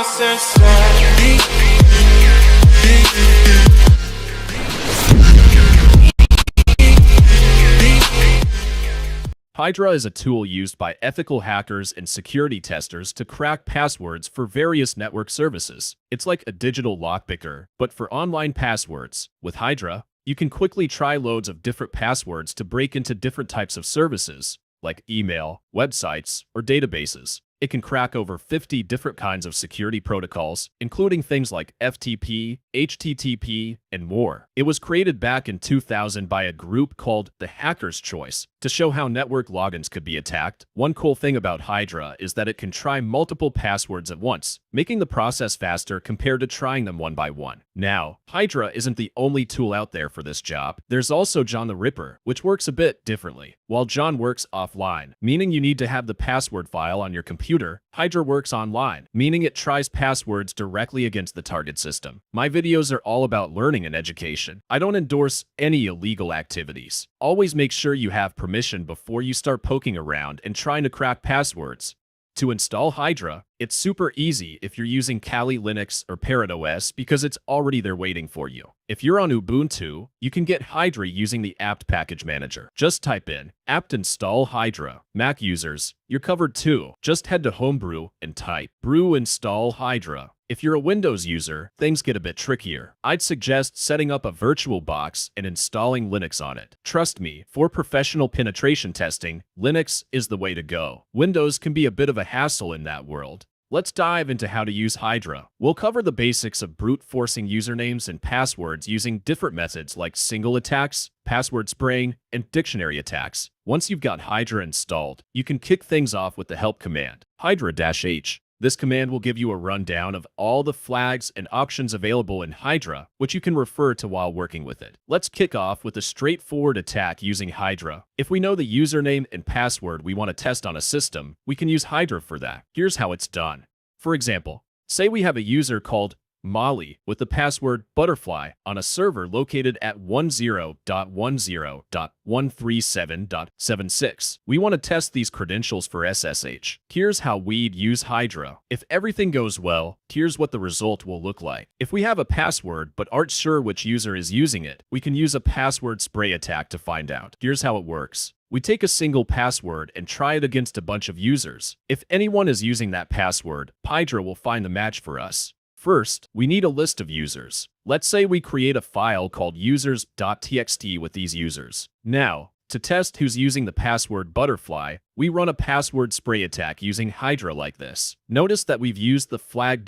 process. Hydra is a tool used by ethical hackers and security testers to crack passwords for various network services. It's like a digital lockpicker, but for online passwords. With Hydra, you can quickly try loads of different passwords to break into different types of services, like email, websites, or databases. It can crack over 50 different kinds of security protocols, including things like FTP, HTTP, and more. It was created back in 2000 by a group called The Hacker's Choice to show how network logins could be attacked. One cool thing about Hydra is that it can try multiple passwords at once, making the process faster compared to trying them one by one. Now, Hydra isn't the only tool out there for this job. There's also John the Ripper, which works a bit differently. While John works offline, meaning you need to have the password file on your computer, Hydra works online, meaning it tries passwords directly against the target system. My videos are all about learning and education. I don't endorse any illegal activities. Always make sure you have permission before you start poking around and trying to crack passwords. To install Hydra, it's super easy if you're using Kali Linux or Parrot OS because it's already there waiting for you. If you're on Ubuntu, you can get Hydra using the apt package manager. Just type in apt install Hydra. Mac users, you're covered too. Just head to Homebrew and type brew install Hydra. If you're a Windows user, things get a bit trickier. I'd suggest setting up a virtual box and installing Linux on it. Trust me, for professional penetration testing, Linux is the way to go. Windows can be a bit of a hassle in that world. Let's dive into how to use Hydra. We'll cover the basics of brute forcing usernames and passwords using different methods like single attacks, password spraying, and dictionary attacks. Once you've got Hydra installed, you can kick things off with the help command, Hydra-H. This command will give you a rundown of all the flags and options available in Hydra, which you can refer to while working with it. Let's kick off with a straightforward attack using Hydra. If we know the username and password we want to test on a system, we can use Hydra for that. Here's how it's done. For example, say we have a user called Molly with the password butterfly on a server located at 10.10.137.76. We want to test these credentials for SSH. Here's how we'd use Hydra. If everything goes well, here's what the result will look like. If we have a password but aren't sure which user is using it, we can use a password spray attack to find out. Here's how it works. We take a single password and try it against a bunch of users. If anyone is using that password, Hydra will find the match for us. First, we need a list of users. Let's say we create a file called users.txt with these users. Now, to test who's using the password butterfly, we run a password spray attack using Hydra like this. Notice that we've used the flag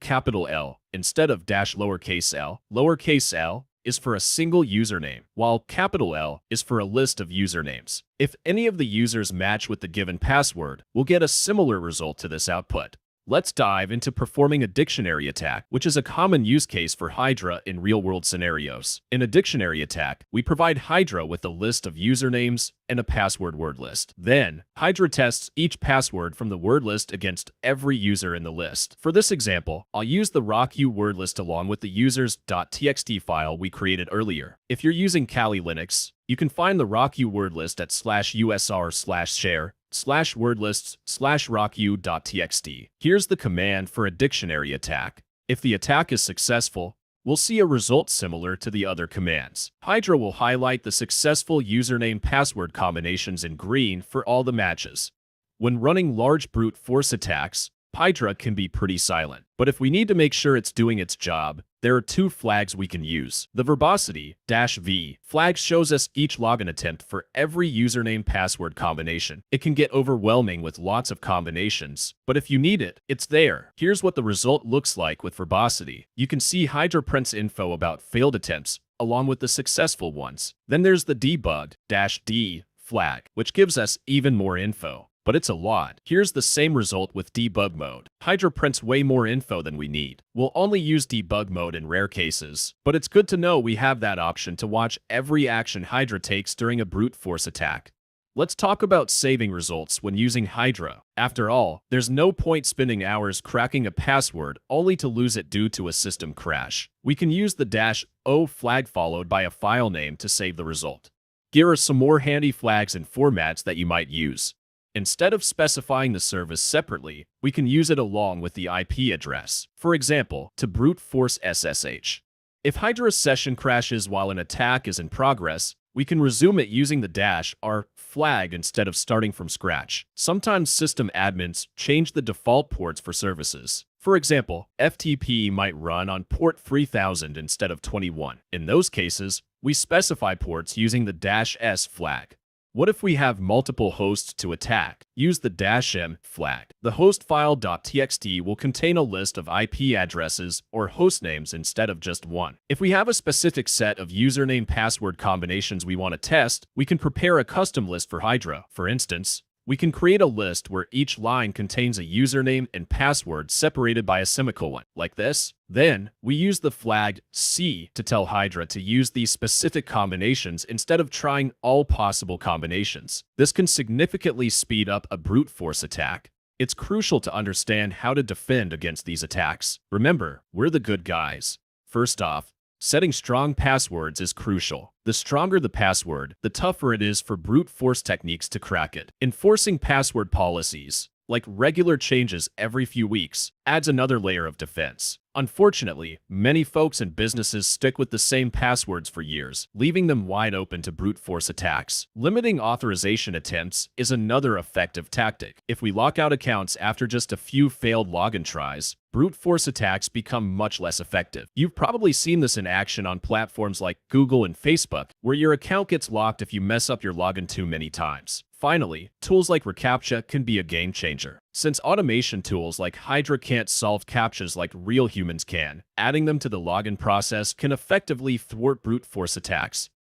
capital L instead of lowercase l. Lowercase l is for a single username, while capital L is for a list of usernames. If any of the users match with the given password, we'll get a similar result to this output. Let's dive into performing a dictionary attack, which is a common use case for Hydra in real-world scenarios. In a dictionary attack, we provide Hydra with a list of usernames and a password word list. Then, Hydra tests each password from the word list against every user in the list. For this example, I'll use the RockU word list along with the users.txt file we created earlier. If you're using Kali Linux, you can find the RockU word list at /usr/share/wordlists/rocku.txt. Here's the command for a dictionary attack. If the attack is successful, we'll see a result similar to the other commands. Hydra will highlight the successful username-password combinations in green for all the matches. When running large brute force attacks, Hydra can be pretty silent. But if we need to make sure it's doing its job, there are two flags we can use. The Verbosity-V flag shows us each login attempt for every username password combination. It can get overwhelming with lots of combinations, but if you need it, it's there. Here's what the result looks like with Verbosity. You can see Hydra prints info about failed attempts, along with the successful ones. Then there's the Debugged-D flag, which gives us even more info. But it's a lot. Here's the same result with debug mode. Hydra prints way more info than we need. We'll only use debug mode in rare cases, but it's good to know we have that option to watch every action Hydra takes during a brute force attack. Let's talk about saving results when using Hydra. After all, there's no point spending hours cracking a password only to lose it due to a system crash. We can use the -O flag followed by a file name to save the result. Here are some more handy flags and formats that you might use. Instead of specifying the service separately, we can use it along with the IP address. For example, to brute force SSH. If Hydra's session crashes while an attack is in progress, we can resume it using the -r flag instead of starting from scratch. Sometimes system admins change the default ports for services. For example, FTP might run on port 3000 instead of 21. In those cases, we specify ports using the -s flag. What if we have multiple hosts to attack? Use the -m flag. The host file.txt will contain a list of IP addresses or host names instead of just one. If we have a specific set of username-password combinations we want to test, we can prepare a custom list for Hydra. For instance, we can create a list where each line contains a username and password separated by a semicolon, like this. Then, we use the flag C to tell Hydra to use these specific combinations instead of trying all possible combinations. This can significantly speed up a brute force attack. It's crucial to understand how to defend against these attacks. Remember, we're the good guys. First off, setting strong passwords is crucial. The stronger the password, the tougher it is for brute force techniques to crack it. Enforcing password policies, like regular changes every few weeks, adds another layer of defense. Unfortunately, many folks and businesses stick with the same passwords for years, leaving them wide open to brute force attacks. Limiting authorization attempts is another effective tactic. If we lock out accounts after just a few failed login tries, brute force attacks become much less effective. You've probably seen this in action on platforms like Google and Facebook, where your account gets locked if you mess up your login too many times. Finally, tools like reCAPTCHA can be a game changer. Since automation tools like Hydra can't solve CAPTCHAs like real humans can, adding them to the login process can effectively thwart brute force attacks.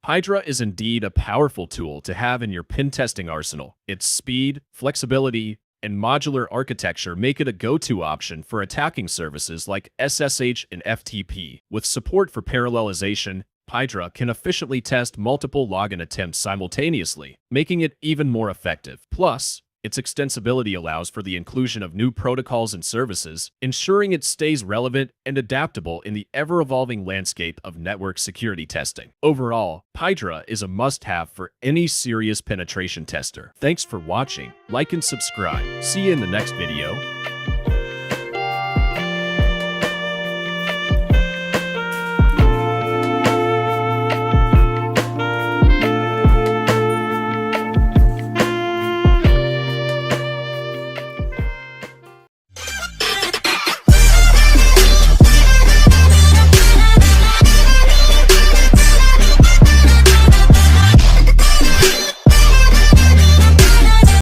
Hydra is indeed a powerful tool to have in your pen testing arsenal. Its speed, flexibility, and modular architecture make it a go-to option for attacking services like SSH and FTP. With support for parallelization, Hydra can efficiently test multiple login attempts simultaneously, making it even more effective. Plus, its extensibility allows for the inclusion of new protocols and services, ensuring it stays relevant and adaptable in the ever-evolving landscape of network security testing. Overall, Hydra is a must-have for any serious penetration tester. Thanks for watching. Like and subscribe. See you in the next video.